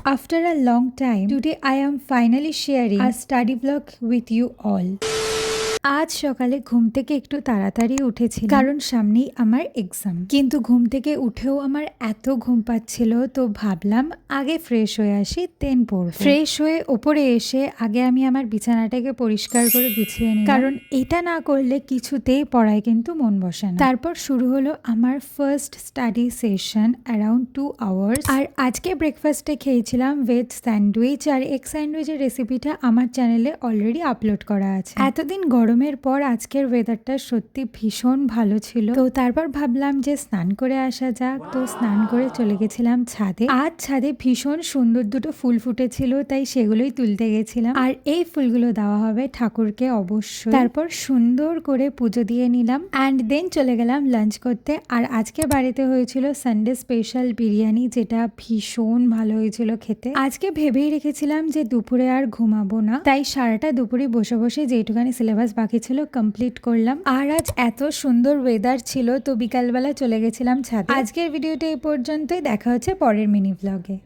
After a long time, today I am finally sharing a study vlog with you all. আজ সকালে ঘুম থেকে একটু তাড়াতাড়ি উঠেছি কারণ সামনেই আমার এক্সাম, কিন্তু ঘুম থেকে উঠেও আমার এত ঘুম পাচ্ছিল, তো ভাবলাম আগে ফ্রেশ হয়ে আসি দেন পড়ব। ফ্রেশ হয়ে ওপরে এসে আগে আমি আমার বিছানাটাকে পরিষ্কার করে গুছিয়ে নিই, কারণ এটা না করলে কিছুতেই পড়ায় কিন্তু মন বসে না। তারপর শুরু হলো আমার first study session around 2 hours. আর আজকে ব্রেকফাস্টে খেয়েছিলাম ভেজ স্যান্ডউইচ, আর এগ স্যান্ডউইচের রেসিপিটা আমার চ্যানেলে অলরেডি আপলোড করা আছে। এতদিন গরমের পর আজকের ওয়েদারটা সত্যি ভীষণ ভালো ছিল, তো তারপর ভাবলাম যে স্নান করে আসা যাক। তো স্নান করে চলে গেছিলাম ছাদে। আজ ছাদে ভীষণ সুন্দর দুটো ফুল ফুটেছিল, তাই সেগুলোই তুলতে গেছিলাম। আর এই ফুলগুলো দেওয়া হবে ঠাকুরকে অবশ্যই। তারপর সুন্দর করে পুজো দিয়ে নিলাম অ্যান্ড দেন চলে গেলাম লাঞ্চ করতে। আর আজকে বাড়িতে হয়েছিল সানডে স্পেশাল বিরিয়ানি, যেটা ভীষণ ভালো হয়েছিল খেতে। আজকে ভেবেই রেখেছিলাম যে দুপুরে আর ঘুমাবো না, তাই সারাটা দুপুরে বসে বসে যেটুকানি সিলেবাস বাকি ছিল কমপ্লিট করলাম। আর আজ এত সুন্দর ওয়েদার ছিল, তো বিকালবেলা চলে গেছিলাম ছাদে। আজকের ভিডিওটা এই পর্যন্তই, দেখা হচ্ছে পরের মিনি ব্লগে।